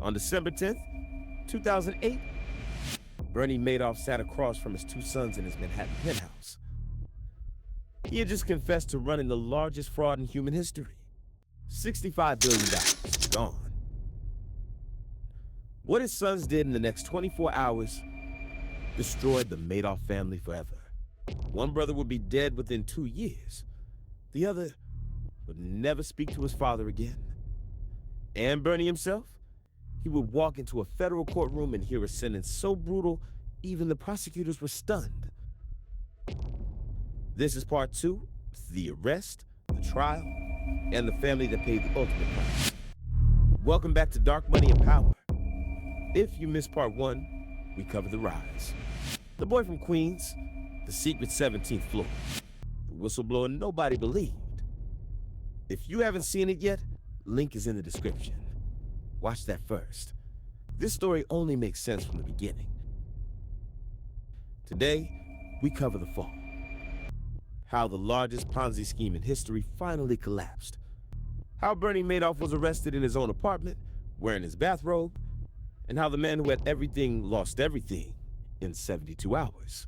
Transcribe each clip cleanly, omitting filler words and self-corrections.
On December 10th, 2008, Bernie Madoff sat across from his two sons in his Manhattan penthouse. He had just confessed to running the largest fraud in human history. $65 billion gone. What his sons did in the next 24 hours destroyed the Madoff family forever. One brother would be dead within 2 years. The other would never speak to his father again. And Bernie himself, he would walk into a federal courtroom and hear a sentence so brutal, even the prosecutors were stunned. This is part 2, the arrest, the trial, and the family that paid the ultimate price. Welcome back to Dark Money and Power. If you missed part 1, we cover the rise. The boy from Queens, the secret 17th floor, the whistleblower nobody believed. If you haven't seen it yet, link is in the description. Watch that first. This story only makes sense from the beginning. Today, we cover the fall. How the largest Ponzi scheme in history finally collapsed. How Bernie Madoff was arrested in his own apartment, wearing his bathrobe, and how the man who had everything lost everything in 72 hours.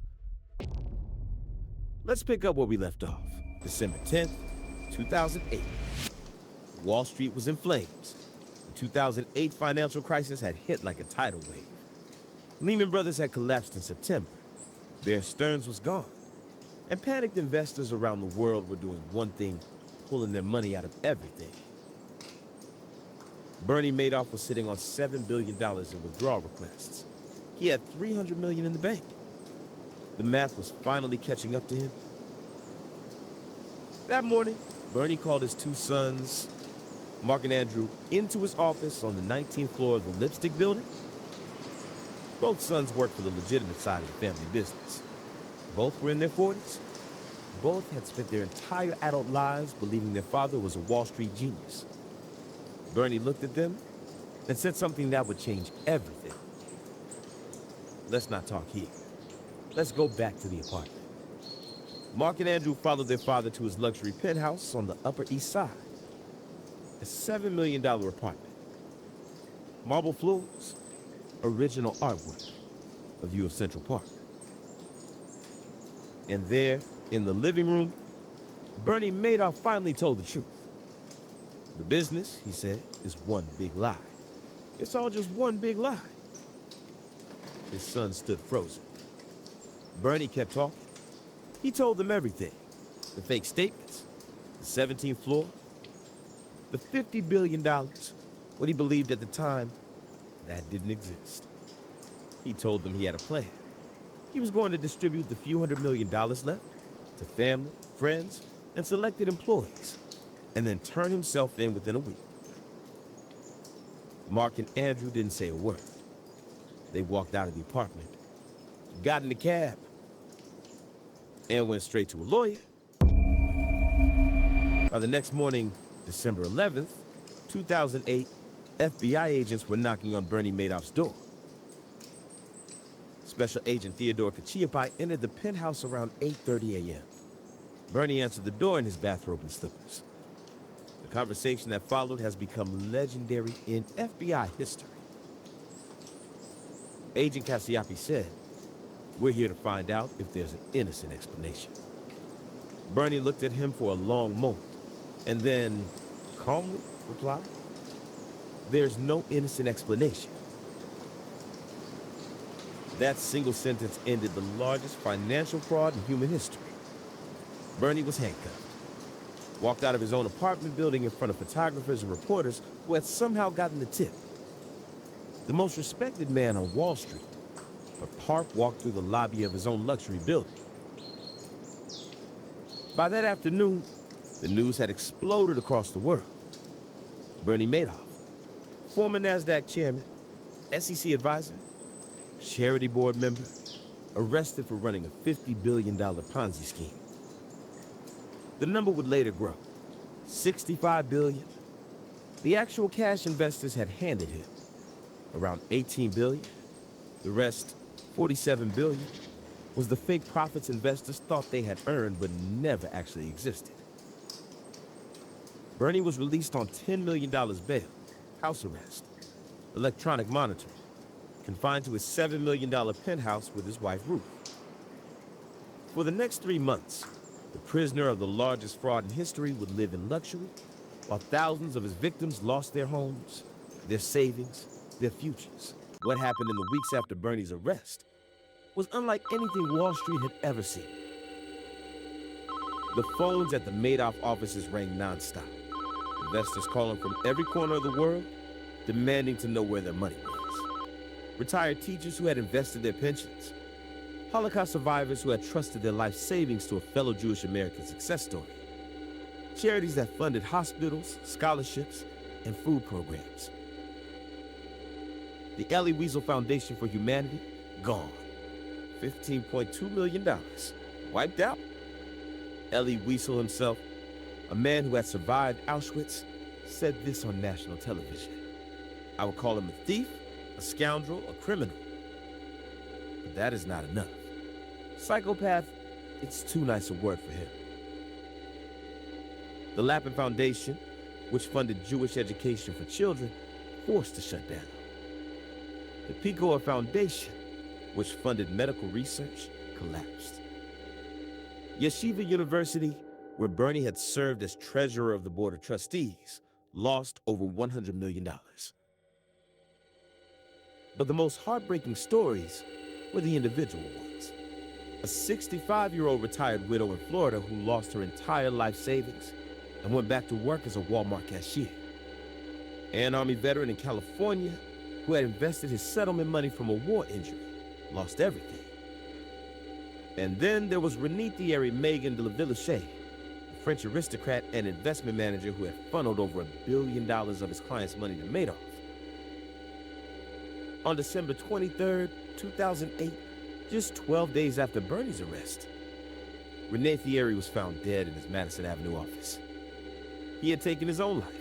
Let's pick up where we left off. December 10th, 2008. Wall Street was in flames. The 2008 financial crisis had hit like a tidal wave. Lehman Brothers had collapsed in September. Bear Stearns was gone. And panicked investors around the world were doing one thing, pulling their money out of everything. Bernie Madoff was sitting on $7 billion in withdrawal requests. He had $300 million in the bank. The math was finally catching up to him. That morning, Bernie called his two sons, Mark and Andrew, into his office on the 19th floor of the Lipstick Building. Both sons worked for the legitimate side of the family business. Both were in their 40s. Both had spent their entire adult lives believing their father was a Wall Street genius. Bernie looked at them and said something that would change everything. Let's not talk here. Let's go back to the apartment. Mark and Andrew followed their father to his luxury penthouse on the Upper East Side. A $7 million apartment. Marble floors, original artwork, a view of Central Park. And there, in the living room, Bernie Madoff finally told the truth. The business, he said, is one big lie. It's all just one big lie. His son stood frozen. Bernie kept talking. He told them everything. The fake statements, the 17th floor, the $50 billion, what he believed at the time, that didn't exist. He told them he had a plan. He was going to distribute the few $100 million left to family, friends, and selected employees, and then turn himself in within a week. Mark and Andrew didn't say a word. They walked out of the apartment, got in the cab, and went straight to a lawyer. By the next morning, December 11th, 2008, FBI agents were knocking on Bernie Madoff's door. Special Agent Theodore Kachiapai entered the penthouse around 8:30 a.m. Bernie answered the door in his bathrobe and slippers. The conversation that followed has become legendary in FBI history. Agent Kachiapai said, "We're here to find out if there's an innocent explanation." Bernie looked at him for a long moment, and then calmly replied, "There's no innocent explanation." That single sentence ended the largest financial fraud in human history. Bernie was handcuffed, walked out of his own apartment building in front of photographers and reporters who had somehow gotten the tip. The most respected man on Wall Street, but Park walked through the lobby of his own luxury building. By that afternoon, the news had exploded across the world. Bernie Madoff, former NASDAQ chairman, SEC advisor, charity board member, arrested for running a $50 billion Ponzi scheme. The number would later grow. $65 billion. The actual cash investors had handed him around $18 billion. The rest, $47 billion, was the fake profits investors thought they had earned but never actually existed. Bernie was released on $10 million bail, house arrest. electronic monitoring, confined to his $7 million penthouse with his wife Ruth. For the next 3 months, the prisoner of the largest fraud in history would live in luxury, while thousands of his victims lost their homes, their savings, their futures. What happened in the weeks after Bernie's arrest was unlike anything Wall Street had ever seen. The phones at the Madoff offices rang nonstop. Investors calling from every corner of the world, demanding to know where their money was. Retired teachers who had invested their pensions. Holocaust survivors who had trusted their life savings to a fellow Jewish American success story. Charities that funded hospitals, scholarships, and food programs. The Elie Wiesel Foundation for Humanity, gone. $15.2 million, wiped out. Elie Wiesel himself, a man who had survived Auschwitz, said this on national television. I would call him a thief, a scoundrel, a criminal. But that is not enough. Psychopath, it's too nice a word for him. The Lapin Foundation, which funded Jewish education for children, forced to shut down. The Pekora Foundation, which funded medical research, collapsed. Yeshiva University, where Bernie had served as treasurer of the board of trustees, lost over $100 million. But the most heartbreaking stories were the individual ones. A 65-year-old retired widow in Florida who lost her entire life savings and went back to work as a Walmart cashier. An Army veteran in California who had invested his settlement money from a war injury, lost everything. And then there was Renée Thierry Megan de la Villechais, a French aristocrat and investment manager who had funneled over $1 billion of his clients' money to Madoff. On December 23, 2008, just 12 days after Bernie's arrest, Renée Thierry was found dead in his Madison Avenue office. He had taken his own life.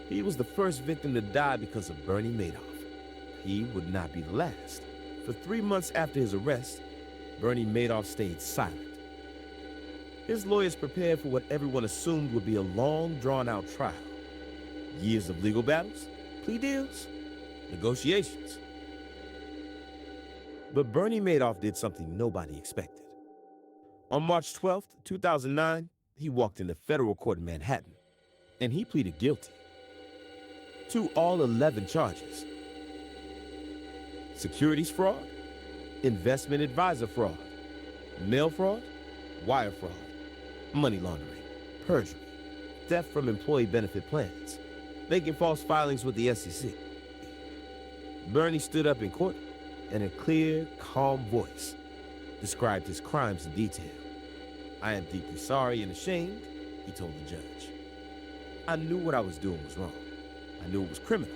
He was the first victim to die because of Bernie Madoff. He would not be the last. For 3 months after his arrest, Bernie Madoff stayed silent. His lawyers prepared for what everyone assumed would be a long, drawn-out trial. Years of legal battles, plea deals, negotiations. But Bernie Madoff did something nobody expected. On March 12, 2009, he walked into federal court in Manhattan, and he pleaded guilty to all 11 charges. Securities fraud, investment advisor fraud, mail fraud, wire fraud, money laundering, perjury, theft from employee benefit plans, making false filings with the SEC. Bernie stood up in court and in a clear, calm voice described his crimes in detail. I am deeply sorry and ashamed, he told the judge. I knew what I was doing was wrong. I knew it was criminal.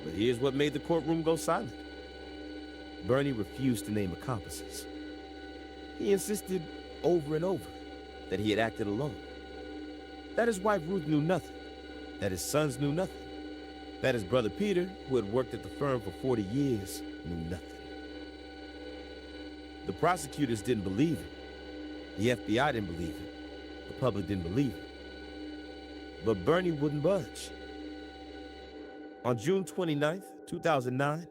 But here's what made the courtroom go silent. Bernie refused to name accomplices. He insisted over and over that he had acted alone. That his wife Ruth knew nothing. That his sons knew nothing. That his brother Peter, who had worked at the firm for 40 years, knew nothing. The prosecutors didn't believe him. The FBI didn't believe him. The public didn't believe him. But Bernie wouldn't budge. On June 29, 2009,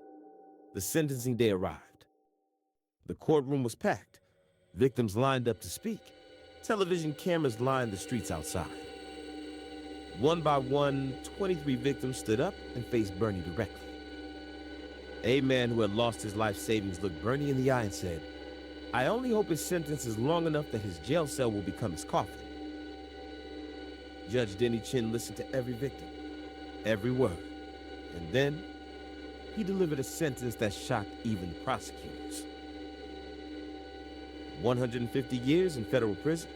the sentencing day arrived. The courtroom was packed. Victims lined up to speak. Television cameras lined the streets outside. One by one, 23 victims stood up and faced Bernie directly. A man who had lost his life savings looked Bernie in the eye and said, I only hope his sentence is long enough that his jail cell will become his coffin. Judge Denny Chin listened to every victim, every word. And then, he delivered a sentence that shocked even the prosecutors. 150 years in federal prison,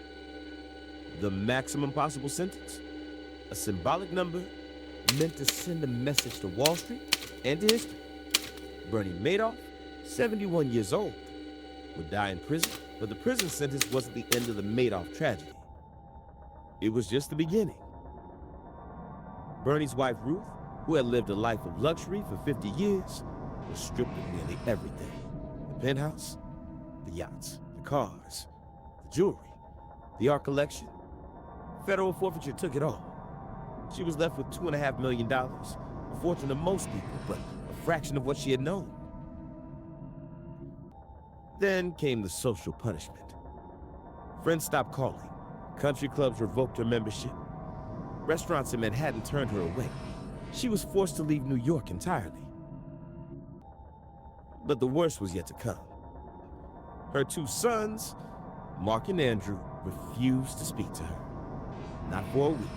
the maximum possible sentence, a symbolic number meant to send a message to Wall Street and to history. Bernie Madoff, 71 years old, would die in prison, but the prison sentence wasn't the end of the Madoff tragedy. It was just the beginning. Bernie's wife Ruth, who had lived a life of luxury for 50 years, was stripped of nearly everything. The penthouse, the yachts, the cars, the jewelry, the art collection. Federal forfeiture took it all. She was left with $2.5 million, a fortune of most people, but a fraction of what she had known. Then came the social punishment. Friends stopped calling. Country clubs revoked her membership. Restaurants in Manhattan turned her away. She was forced to leave New York entirely. But the worst was yet to come. Her two sons, Mark and Andrew, refused to speak to her. Not for a week,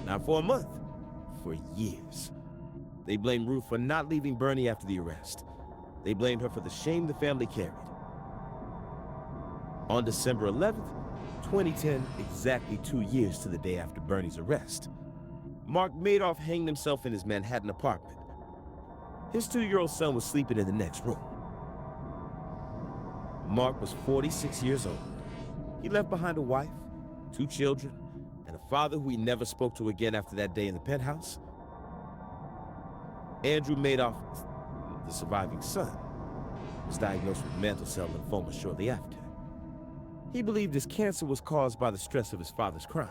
not for a month, for years. They blamed Ruth for not leaving Bernie after the arrest. They blamed her for the shame the family carried. On December 11th, 2010, exactly 2 years to the day after Bernie's arrest, Mark Madoff hanged himself in his Manhattan apartment. His 2-year-old son was sleeping in the next room. Mark was 46 years old. He left behind a wife, 2 children, and a father who he never spoke to again after that day in the penthouse. Andrew Madoff, the surviving son, was diagnosed with mantle cell lymphoma shortly after. He believed his cancer was caused by the stress of his father's crime.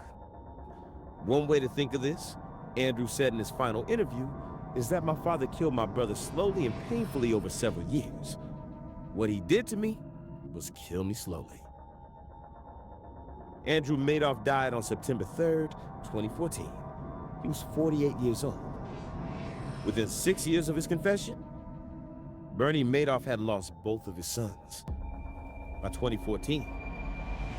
One way to think of this, Andrew said in his final interview, is that my father killed my brother slowly and painfully over several years. What he did to me was kill me slowly. Andrew Madoff died on September 3rd, 2014. He was 48 years old. Within 6 years of his confession, Bernie Madoff had lost both of his sons. By 2014,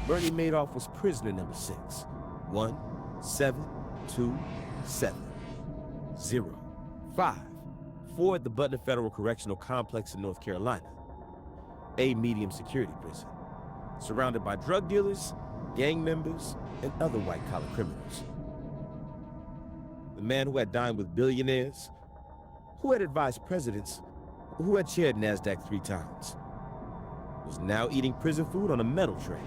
Bernie Madoff was prisoner number 6, 1727054 at the Butler Federal Correctional Complex in North Carolina, a medium security prison, surrounded by drug dealers, gang members, and other white-collar criminals. The man who had dined with billionaires, who had advised presidents, who had chaired NASDAQ 3 times, was now eating prison food on a metal tray.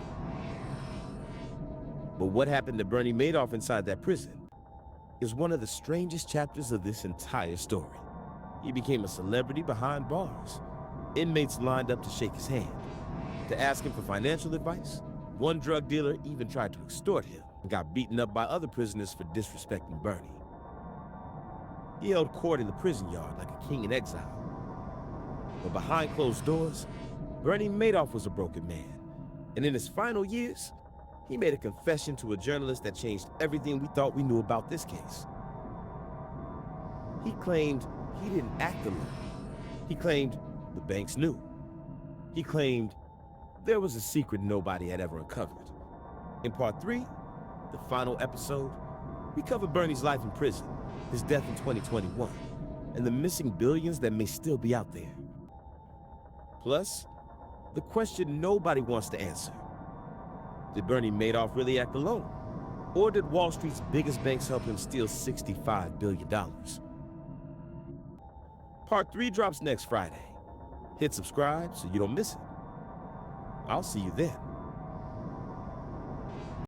But what happened to Bernie Madoff inside that prison is one of the strangest chapters of this entire story. He became a celebrity behind bars. Inmates lined up to shake his hand, to ask him for financial advice. One drug dealer even tried to extort him and got beaten up by other prisoners for disrespecting Bernie. He held court in the prison yard like a king in exile. But behind closed doors, Bernie Madoff was a broken man. And in his final years, he made a confession to a journalist that changed everything we thought we knew about this case. He claimed he didn't act alone. He claimed the banks knew. He claimed there was a secret nobody had ever uncovered. In part 3, the final episode, we cover Bernie's life in prison, his death in 2021, and the missing billions that may still be out there. Plus, the question nobody wants to answer. Did Bernie Madoff really act alone? Or did Wall Street's biggest banks help him steal $65 billion? Part 3 drops next Friday. Hit subscribe so you don't miss it. I'll see you then.